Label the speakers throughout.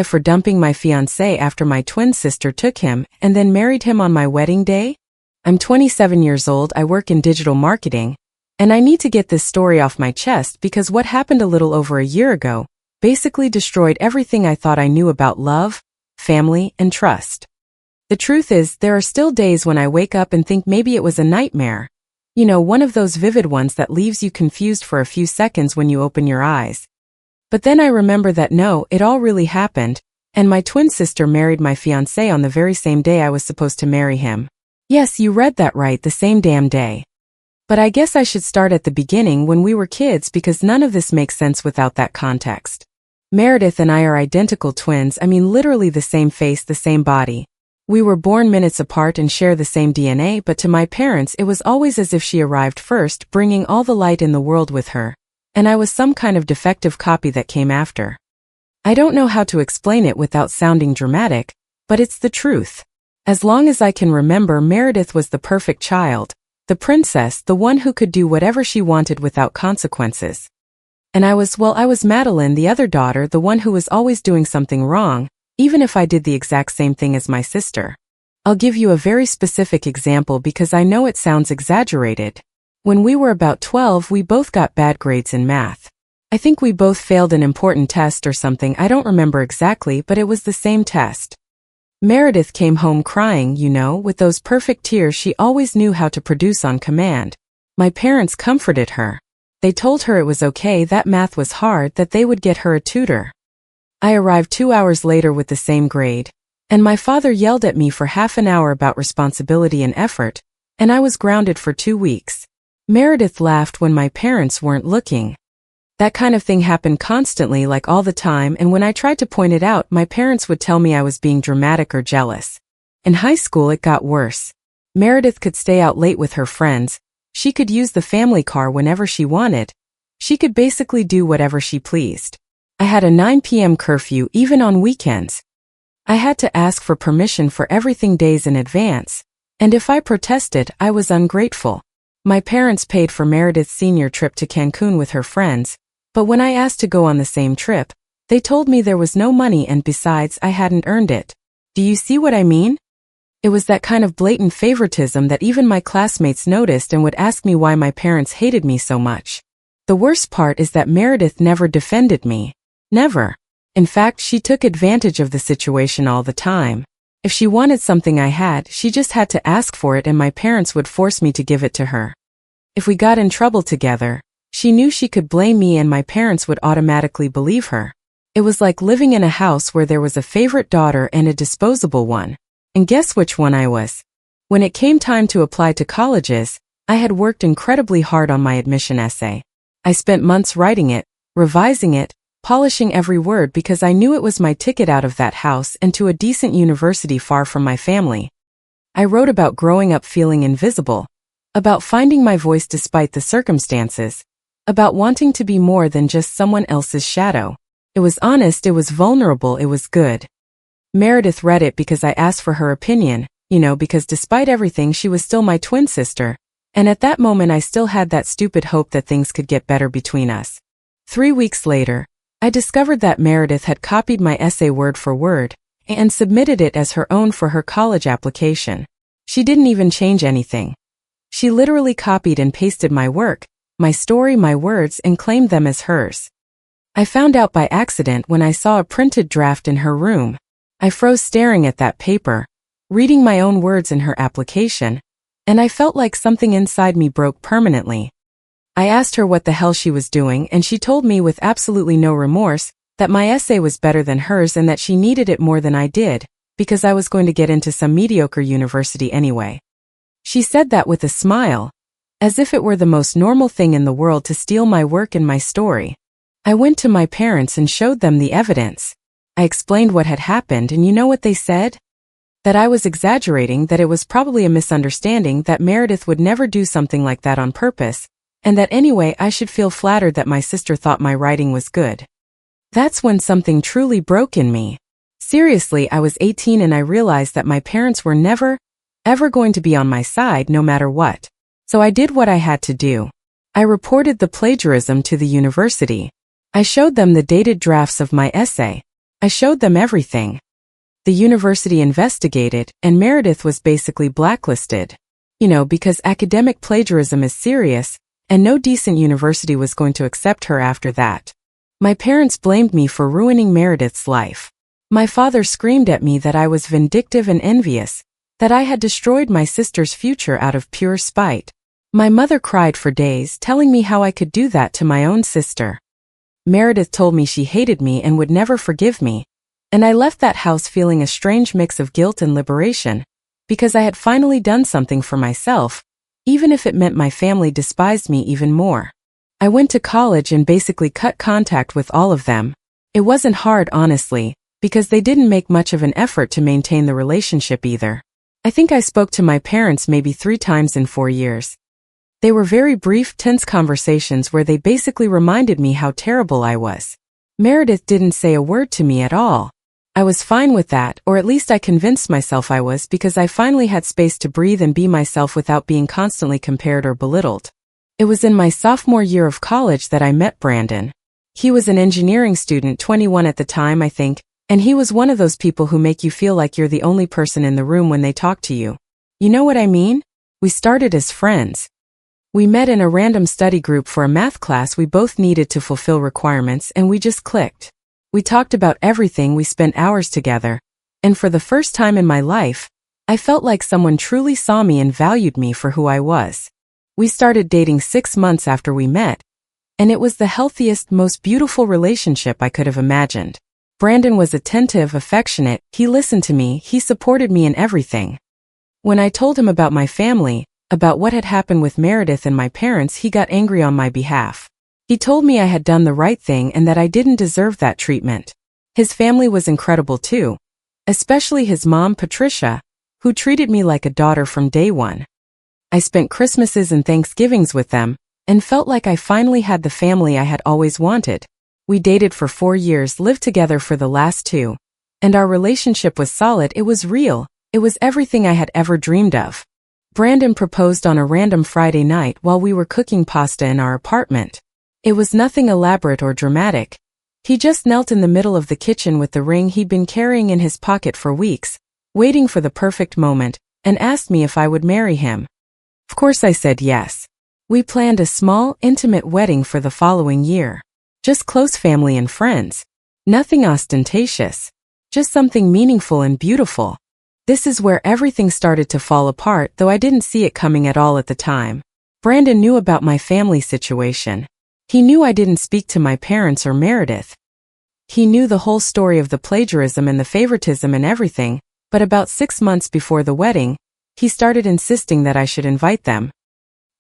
Speaker 1: for dumping my fiancé after my twin sister took him and then married him on my wedding day? I'm 27 years old, I work in digital marketing, and I need to get this story off my chest because what happened a little over a year ago basically destroyed everything I thought I knew about love, family, and trust. The truth is, there are still days when I wake up and think maybe it was a nightmare. You know, one of those vivid ones that leaves you confused for a few seconds when you open your eyes. But then I remember that no, it all really happened, and my twin sister married my fiancé on the very same day I was supposed to marry him. Yes, you read that right, the same damn day. But I guess I should start at the beginning when we were kids because none of this makes sense without that context. Meredith and I are identical twins, I mean literally the same face, the same body. We were born minutes apart and share the same DNA, but to my parents it was always as if she arrived first, bringing all the light in the world with her, and I was some kind of defective copy that came after. I don't know how to explain it without sounding dramatic, but it's the truth. As long as I can remember, Meredith was the perfect child, the princess, the one who could do whatever she wanted without consequences. And I was Madeline, the other daughter, the one who was always doing something wrong, even if I did the exact same thing as my sister. I'll give you a very specific example because I know it sounds exaggerated. When we were about 12, we both got bad grades in math. I think we both failed an important test or something, I don't remember exactly, but it was the same test. Meredith came home crying, you know, with those perfect tears she always knew how to produce on command. My parents comforted her. They told her it was okay, that math was hard, that they would get her a tutor. I arrived 2 hours later with the same grade, and my father yelled at me for half an hour about responsibility and effort, and I was grounded for 2 weeks. Meredith laughed when my parents weren't looking. That kind of thing happened constantly, like all the time, and when I tried to point it out, my parents would tell me I was being dramatic or jealous. In high school it got worse. Meredith could stay out late with her friends, she could use the family car whenever she wanted, she could basically do whatever she pleased. I had a 9 p.m. curfew even on weekends. I had to ask for permission for everything days in advance, and if I protested, I was ungrateful. My parents paid for Meredith's senior trip to Cancun with her friends, but when I asked to go on the same trip, they told me there was no money and besides I hadn't earned it. Do you see what I mean? It was that kind of blatant favoritism that even my classmates noticed and would ask me why my parents hated me so much. The worst part is that Meredith never defended me. Never. In fact, she took advantage of the situation all the time. If she wanted something I had, she just had to ask for it and my parents would force me to give it to her. If we got in trouble together, she knew she could blame me and my parents would automatically believe her. It was like living in a house where there was a favorite daughter and a disposable one. And guess which one I was? When it came time to apply to colleges, I had worked incredibly hard on my admission essay. I spent months writing it, revising it, polishing every word because I knew it was my ticket out of that house and to a decent university far from my family. I wrote about growing up feeling invisible, about finding my voice despite the circumstances, about wanting to be more than just someone else's shadow. It was honest, it was vulnerable, it was good. Meredith read it because I asked for her opinion, you know, because despite everything she was still my twin sister, and at that moment I still had that stupid hope that things could get better between us. 3 weeks later, I discovered that Meredith had copied my essay word for word and submitted it as her own for her college application. She didn't even change anything. She literally copied and pasted my work, my story, my words, and claimed them as hers. I found out by accident when I saw a printed draft in her room. I froze staring at that paper, reading my own words in her application, and I felt like something inside me broke permanently. I asked her what the hell she was doing and she told me with absolutely no remorse that my essay was better than hers and that she needed it more than I did, because I was going to get into some mediocre university anyway. She said that with a smile, as if it were the most normal thing in the world to steal my work and my story. I went to my parents and showed them the evidence. I explained what had happened and you know what they said? That I was exaggerating, that it was probably a misunderstanding, that Meredith would never do something like that on purpose, and that anyway I should feel flattered that my sister thought my writing was good. That's when something truly broke in me. Seriously, I was 18 and I realized that my parents were never, ever going to be on my side no matter what. So I did what I had to do. I reported the plagiarism to the university. I showed them the dated drafts of my essay. I showed them everything. The university investigated, and Meredith was basically blacklisted. Because academic plagiarism is serious, and no decent university was going to accept her after that. My parents blamed me for ruining Meredith's life. My father screamed at me that I was vindictive and envious, that I had destroyed my sister's future out of pure spite. My mother cried for days, telling me how I could do that to my own sister. Meredith told me she hated me and would never forgive me, and I left that house feeling a strange mix of guilt and liberation, because I had finally done something for myself, even if it meant my family despised me even more. I went to college and basically cut contact with all of them. It wasn't hard, honestly, because they didn't make much of an effort to maintain the relationship either. I think I spoke to my parents maybe 3 times in 4 years. They were very brief, tense conversations where they basically reminded me how terrible I was. Meredith didn't say a word to me at all. I was fine with that, or at least I convinced myself I was, because I finally had space to breathe and be myself without being constantly compared or belittled. It was in my sophomore year of college that I met Brandon. He was an engineering student, 21 at the time, I think, and he was one of those people who make you feel like you're the only person in the room when they talk to you. You know what I mean? We started as friends. We met in a random study group for a math class we both needed to fulfill requirements, and we just clicked. We talked about everything, we spent hours together, and for the first time in my life, I felt like someone truly saw me and valued me for who I was. We started dating 6 months after we met, and it was the healthiest, most beautiful relationship I could have imagined. Brandon was attentive, affectionate, he listened to me, he supported me in everything. When I told him about my family, about what had happened with Meredith and my parents, he got angry on my behalf. He told me I had done the right thing and that I didn't deserve that treatment. His family was incredible too, especially his mom, Patricia, who treated me like a daughter from day one. I spent Christmases and Thanksgivings with them, and felt like I finally had the family I had always wanted. We dated for 4 years, lived together for the last 2, and our relationship was solid. It was real. It was everything I had ever dreamed of. Brandon proposed on a random Friday night while we were cooking pasta in our apartment. It was nothing elaborate or dramatic. He just knelt in the middle of the kitchen with the ring he'd been carrying in his pocket for weeks, waiting for the perfect moment, and asked me if I would marry him. Of course I said yes. We planned a small, intimate wedding for the following year. Just close family and friends. Nothing ostentatious. Just something meaningful and beautiful. This is where everything started to fall apart, though I didn't see it coming at all at the time. Brandon knew about my family situation. He knew I didn't speak to my parents or Meredith. He knew the whole story of the plagiarism and the favoritism and everything, but about 6 months before the wedding, he started insisting that I should invite them.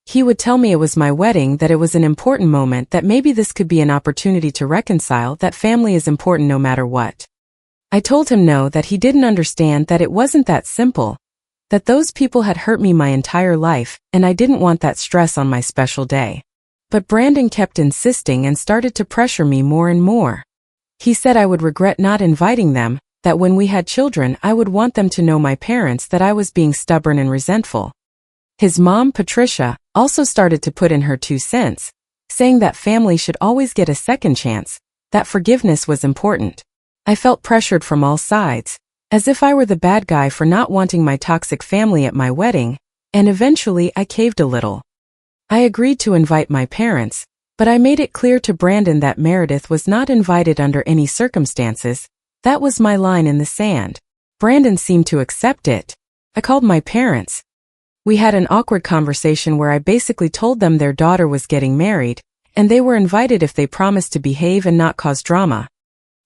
Speaker 1: He would tell me it was my wedding, that it was an important moment, that maybe this could be an opportunity to reconcile, that family is important no matter what. I told him no, that he didn't understand, that it wasn't that simple, that those people had hurt me my entire life, and I didn't want that stress on my special day. But Brandon kept insisting and started to pressure me more and more. He said I would regret not inviting them, that when we had children I would want them to know my parents, that I was being stubborn and resentful. His mom, Patricia, also started to put in her 2 cents, saying that family should always get a second chance, that forgiveness was important. I felt pressured from all sides, as if I were the bad guy for not wanting my toxic family at my wedding, and eventually I caved a little. I agreed to invite my parents, but I made it clear to Brandon that Meredith was not invited under any circumstances. That was my line in the sand. Brandon seemed to accept it. I called my parents. We had an awkward conversation where I basically told them their daughter was getting married, and they were invited if they promised to behave and not cause drama.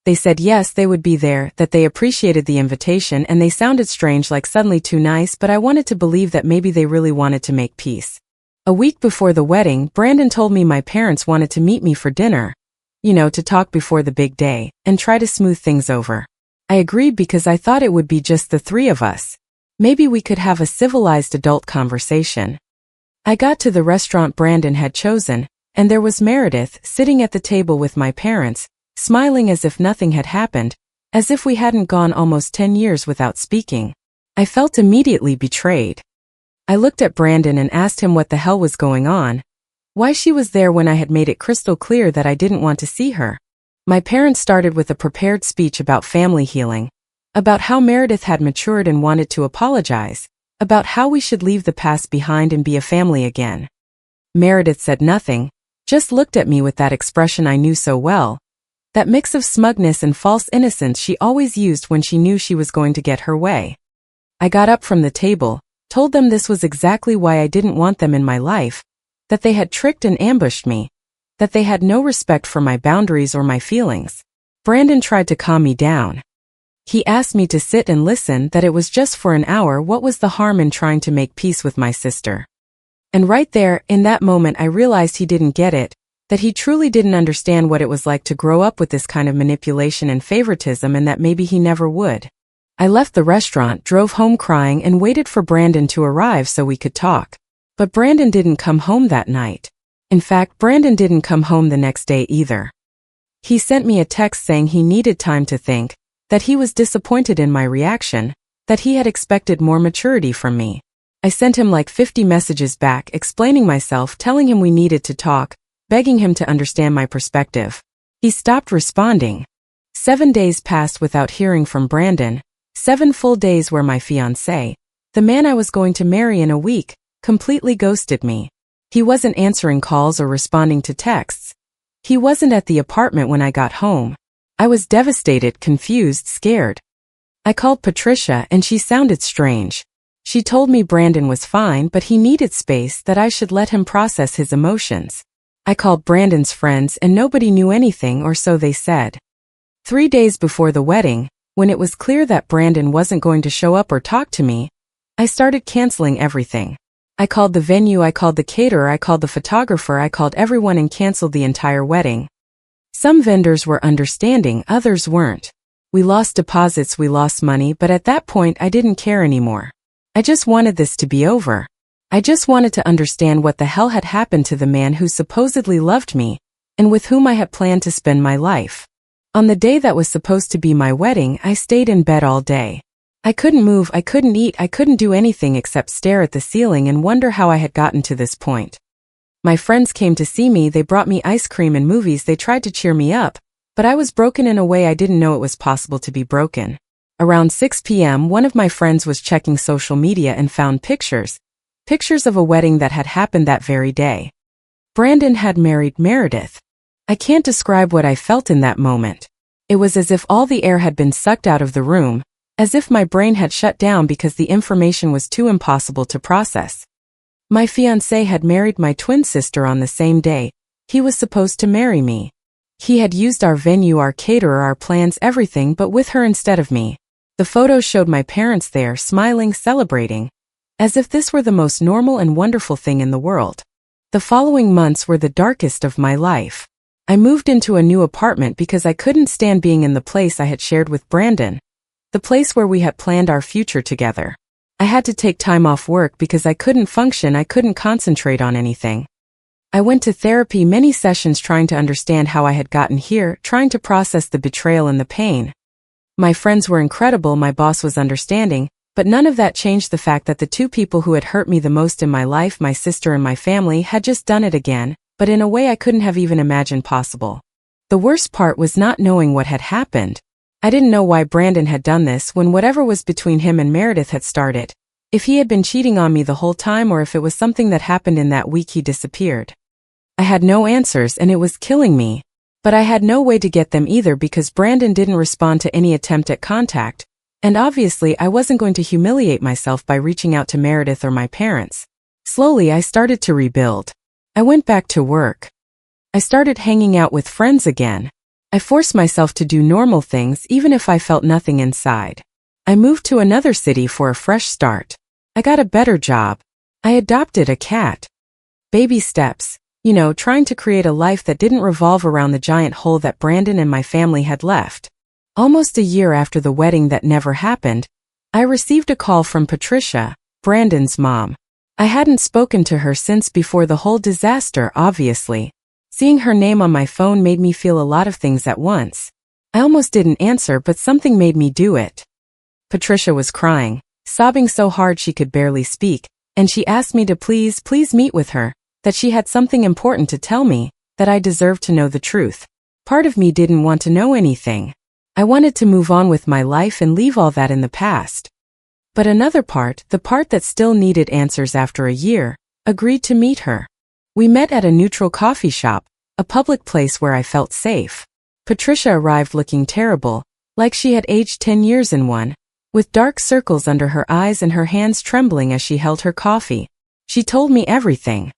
Speaker 1: They said yes, they would be there, that they appreciated the invitation, and they sounded strange, like suddenly too nice, but I wanted to believe that maybe they really wanted to make peace. A week before the wedding, Brandon told me my parents wanted to meet me for dinner, to talk before the big day, and try to smooth things over. I agreed because I thought it would be just the 3 of us. Maybe we could have a civilized adult conversation. I got to the restaurant Brandon had chosen, and there was Meredith sitting at the table with my parents, smiling as if nothing had happened, as if we hadn't gone almost 10 years without speaking. I felt immediately betrayed. I looked at Brandon and asked him what the hell was going on, why she was there when I had made it crystal clear that I didn't want to see her. My parents started with a prepared speech about family healing, about how Meredith had matured and wanted to apologize, about how we should leave the past behind and be a family again. Meredith said nothing, just looked at me with that expression I knew so well, that mix of smugness and false innocence she always used when she knew she was going to get her way. I got up from the table, told them this was exactly why I didn't want them in my life, that they had tricked and ambushed me, that they had no respect for my boundaries or my feelings. Brandon tried to calm me down. He asked me to sit and listen, that it was just for an hour. What was the harm in trying to make peace with my sister? And right there, in that moment, I realized he didn't get it, that he truly didn't understand what it was like to grow up with this kind of manipulation and favoritism, and that maybe he never would. I left the restaurant, drove home crying, and waited for Brandon to arrive so we could talk. But Brandon didn't come home that night. In fact, Brandon didn't come home the next day either. He sent me a text saying he needed time to think, that he was disappointed in my reaction, that he had expected more maturity from me. I sent him like 50 messages back, explaining myself, telling him we needed to talk, begging him to understand my perspective. He stopped responding. 7 days passed without hearing from Brandon, 7 full days where my fiancé, the man I was going to marry in a week, completely ghosted me. He wasn't answering calls or responding to texts. He wasn't at the apartment when I got home. I was devastated, confused, scared. I called Patricia and she sounded strange. She told me Brandon was fine, but he needed space, that I should let him process his emotions. I called Brandon's friends and nobody knew anything, or so they said. 3 days before the wedding, when it was clear that Brandon wasn't going to show up or talk to me, I started canceling everything. I called the venue, I called the caterer, I called the photographer, I called everyone and canceled the entire wedding. Some vendors were understanding, others weren't. We lost deposits, we lost money, but at that point I didn't care anymore. I just wanted this to be over. I just wanted to understand what the hell had happened to the man who supposedly loved me, and with whom I had planned to spend my life. On the day that was supposed to be my wedding, I stayed in bed all day. I couldn't move, I couldn't eat, I couldn't do anything except stare at the ceiling and wonder how I had gotten to this point. My friends came to see me, they brought me ice cream and movies, they tried to cheer me up, but I was broken in a way I didn't know it was possible to be broken. Around 6 p.m., one of my friends was checking social media and found pictures of a wedding that had happened that very day. Brandon had married Meredith. I can't describe what I felt in that moment. It was as if all the air had been sucked out of the room, as if my brain had shut down because the information was too impossible to process. My fiancé had married my twin sister on the same day. He was supposed to marry me. He had used our venue, our caterer, our plans, everything, but with her instead of me. The photos showed my parents there, smiling, celebrating, as if this were the most normal and wonderful thing in the world. The following months were the darkest of my life. I moved into a new apartment because I couldn't stand being in the place I had shared with Brandon, the place where we had planned our future together. I had to take time off work because I couldn't function, I couldn't concentrate on anything. I went to therapy, many sessions, trying to understand how I had gotten here, trying to process the betrayal and the pain. My friends were incredible, my boss was understanding, but none of that changed the fact that the two people who had hurt me the most in my life, my sister and my family, had just done it again, but in a way I couldn't have even imagined possible. The worst part was not knowing what had happened. I didn't know why Brandon had done this when whatever was between him and Meredith had started. If he had been cheating on me the whole time, or if it was something that happened in that week he disappeared. I had no answers and it was killing me. But I had no way to get them either because Brandon didn't respond to any attempt at contact, and obviously I wasn't going to humiliate myself by reaching out to Meredith or my parents. Slowly I started to rebuild. I went back to work. I started hanging out with friends again. I forced myself to do normal things even if I felt nothing inside. I moved to another city for a fresh start. I got a better job. I adopted a cat. Baby steps, trying to create a life that didn't revolve around the giant hole that Brandon and my family had left. Almost a year after the wedding that never happened, I received a call from Patricia, Brandon's mom. I hadn't spoken to her since before the whole disaster, obviously. Seeing her name on my phone made me feel a lot of things at once. I almost didn't answer, but something made me do it. Patricia was crying, sobbing so hard she could barely speak, and she asked me to please meet with her, that she had something important to tell me, that I deserved to know the truth. Part of me didn't want to know anything. I wanted to move on with my life and leave all that in the past. But another part, the part that still needed answers after a year, agreed to meet her. We met at a neutral coffee shop, a public place where I felt safe. Patricia arrived looking terrible, like she had aged 10 years in one, with dark circles under her eyes and her hands trembling as she held her coffee. She told me everything.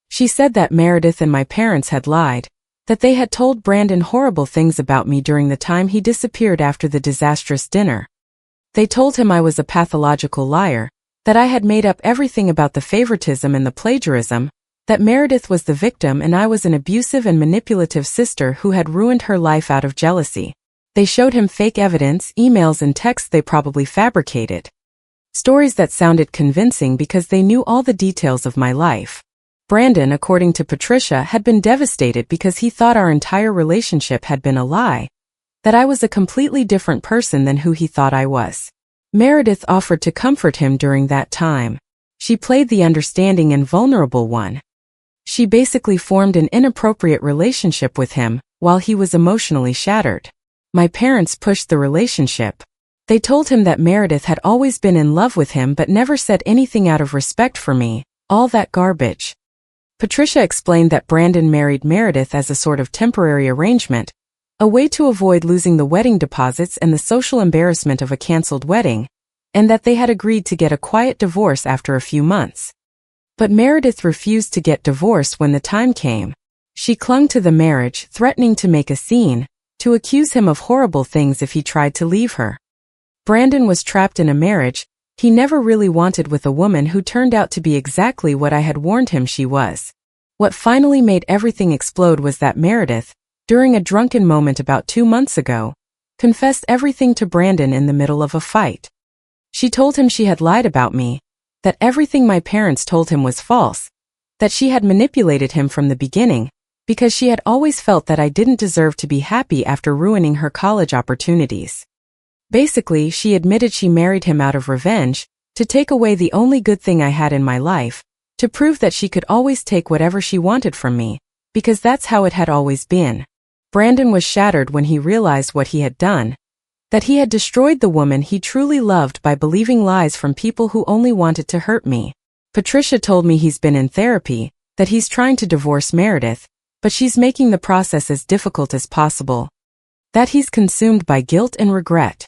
Speaker 1: She said that Meredith and my parents had lied, that they had told Brandon horrible things about me during the time he disappeared after the disastrous dinner. They told him I was a pathological liar, that I had made up everything about the favoritism and the plagiarism, that Meredith was the victim and I was an abusive and manipulative sister who had ruined her life out of jealousy. They showed him fake evidence, emails and texts they probably fabricated. Stories that sounded convincing because they knew all the details of my life. Brandon, according to Patricia, had been devastated because he thought our entire relationship had been a lie, that I was a completely different person than who he thought I was. Meredith offered to comfort him during that time. She played the understanding and vulnerable one. She basically formed an inappropriate relationship with him, while he was emotionally shattered. My parents pushed the relationship. They told him that Meredith had always been in love with him but never said anything out of respect for me, all that garbage. Patricia explained that Brandon married Meredith as a sort of temporary arrangement, a way to avoid losing the wedding deposits and the social embarrassment of a cancelled wedding, and that they had agreed to get a quiet divorce after a few months. But Meredith refused to get divorced when the time came. She clung to the marriage, threatening to make a scene, to accuse him of horrible things if he tried to leave her. Brandon was trapped in a marriage he never really wanted with a woman who turned out to be exactly what I had warned him she was. What finally made everything explode was that Meredith, during a drunken moment about 2 months ago, confessed everything to Brandon in the middle of a fight. She told him she had lied about me, that everything my parents told him was false, that she had manipulated him from the beginning, because she had always felt that I didn't deserve to be happy after ruining her college opportunities. Basically, she admitted she married him out of revenge, to take away the only good thing I had in my life, to prove that she could always take whatever she wanted from me, because that's how it had always been. Brandon was shattered when he realized what he had done, that he had destroyed the woman he truly loved by believing lies from people who only wanted to hurt me. Patricia told me he's been in therapy, that he's trying to divorce Meredith, but she's making the process as difficult as possible, that he's consumed by guilt and regret.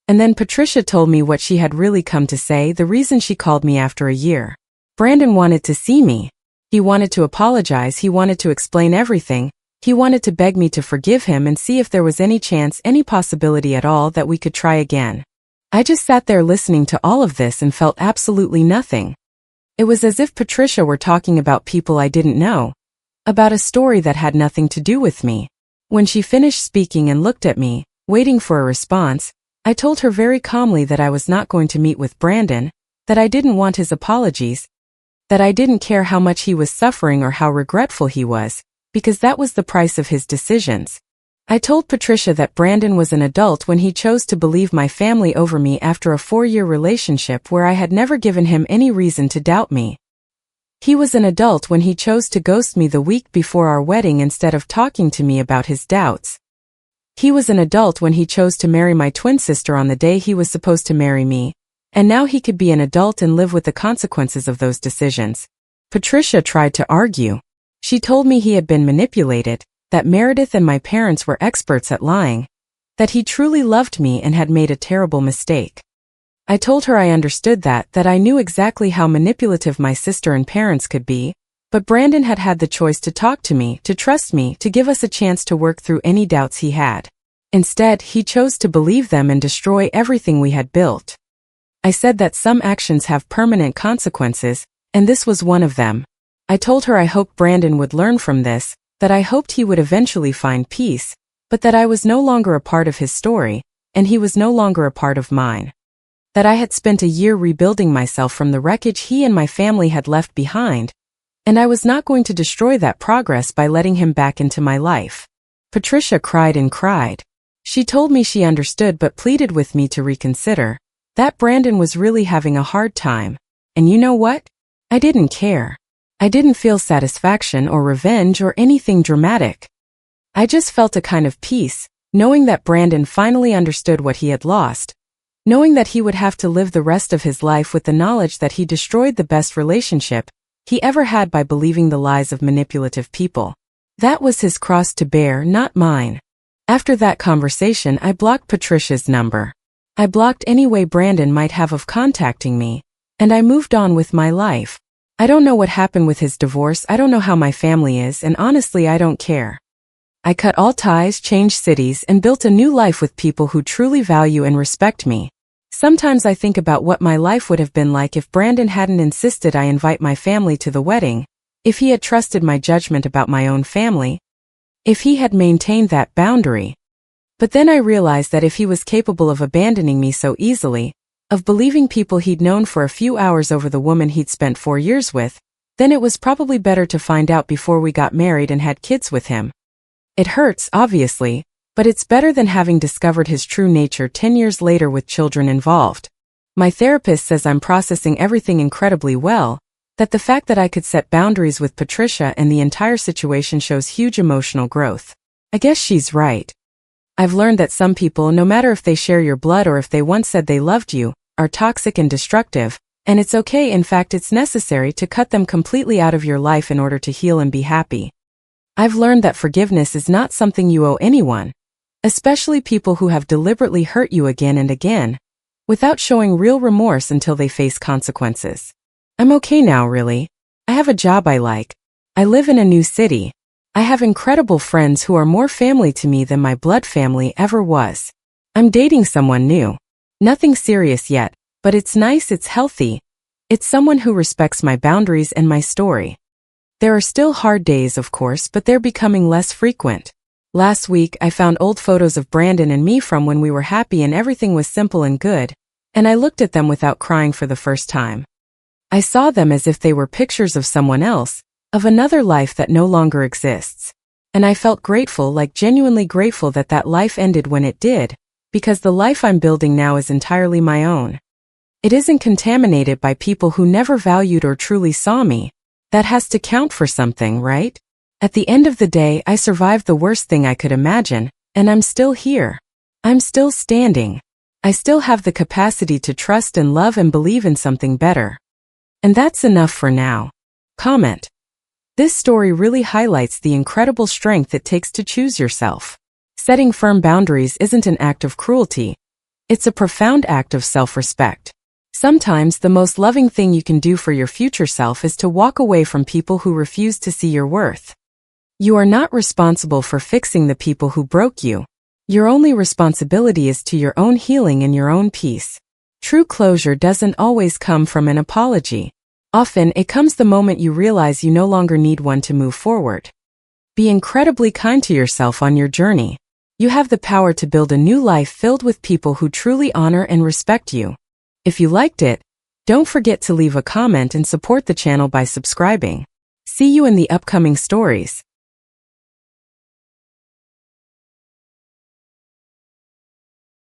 Speaker 1: And then Patricia told me what she had really come to say, the reason she called me after a year. Brandon wanted to see me. He wanted to apologize, he wanted to explain everything, he wanted to beg me to forgive him and see if there was any chance, any possibility at all that we could try again. I just sat there listening to all of this and felt absolutely nothing. It was as if Patricia were talking about people I didn't know, about a story that had nothing to do with me. When she finished speaking and looked at me, waiting for a response, I told her very calmly that I was not going to meet with Brandon, that I didn't want his apologies, that I didn't care how much he was suffering or how regretful he was, because that was the price of his decisions. I told Patricia that Brandon was an adult when he chose to believe my family over me after a 4-year relationship where I had never given him any reason to doubt me. He was an adult when he chose to ghost me the week before our wedding instead of talking to me about his doubts. He was an adult when he chose to marry my twin sister on the day he was supposed to marry me, and now he could be an adult and live with the consequences of those decisions. Patricia tried to argue. She told me he had been manipulated, that Meredith and my parents were experts at lying, that he truly loved me and had made a terrible mistake. I told her I understood that I knew exactly how manipulative my sister and parents could be, but Brandon had had the choice to talk to me, to trust me, to give us a chance to work through any doubts he had. Instead, he chose to believe them and destroy everything we had built. I said that some actions have permanent consequences, and this was one of them. I told her I hoped Brandon would learn from this, that I hoped he would eventually find peace, but that I was no longer a part of his story, and he was no longer a part of mine. That I had spent a year rebuilding myself from the wreckage he and my family had left behind, and I was not going to destroy that progress by letting him back into my life. Patricia cried and cried. She told me she understood but pleaded with me to reconsider, that Brandon was really having a hard time. And you know what? I didn't care. I didn't feel satisfaction or revenge or anything dramatic. I just felt a kind of peace, knowing that Brandon finally understood what he had lost, knowing that he would have to live the rest of his life with the knowledge that he destroyed the best relationship he ever had by believing the lies of manipulative people. That was his cross to bear, not mine. After that conversation, I blocked Patricia's number. I blocked any way Brandon might have of contacting me, and I moved on with my life. I don't know what happened with his divorce, I don't know how my family is, and honestly I don't care. I cut all ties, changed cities, and built a new life with people who truly value and respect me. Sometimes I think about what my life would have been like if Brandon hadn't insisted I invite my family to the wedding, if he had trusted my judgment about my own family, if he had maintained that boundary. But then I realized that if he was capable of abandoning me so easily, of believing people he'd known for a few hours over the woman he'd spent 4 years with, then it was probably better to find out before we got married and had kids with him. It hurts, obviously, but it's better than having discovered his true nature 10 years later with children involved. My therapist says I'm processing everything incredibly well, that the fact that I could set boundaries with Patricia and the entire situation shows huge emotional growth. I guess she's right. I've learned that some people, no matter if they share your blood or if they once said they loved you, are toxic and destructive, and it's okay, in fact it's necessary to cut them completely out of your life in order to heal and be happy. I've learned that forgiveness is not something you owe anyone, especially people who have deliberately hurt you again and again, without showing real remorse until they face consequences. I'm okay now, really. I have a job I like. I live in a new city. I have incredible friends who are more family to me than my blood family ever was. I'm dating someone new. Nothing serious yet, but it's nice, it's healthy. It's someone who respects my boundaries and my story. There are still hard days, of course, but they're becoming less frequent. Last week, I found old photos of Brandon and me from when we were happy and everything was simple and good, and I looked at them without crying for the first time. I saw them as if they were pictures of someone else, of another life that no longer exists. And I felt grateful, like genuinely grateful that that life ended when it did, because the life I'm building now is entirely my own. It isn't contaminated by people who never valued or truly saw me. That has to count for something, right? At the end of the day, I survived the worst thing I could imagine, and I'm still here. I'm still standing. I still have the capacity to trust and love and believe in something better. And that's enough for now. Comment. This story really highlights the incredible strength it takes to choose yourself. Setting firm boundaries isn't an act of cruelty. It's a profound act of self-respect. Sometimes the most loving thing you can do for your future self is to walk away from people who refuse to see your worth. You are not responsible for fixing the people who broke you. Your only responsibility is to your own healing and your own peace. True closure doesn't always come from an apology. Often it comes the moment you realize you no longer need one to move forward. Be incredibly kind to yourself on your journey. You have the power to build a new life filled with people who truly honor and respect you. If you liked it, don't forget to leave a comment and support the channel by subscribing. See you in the upcoming stories.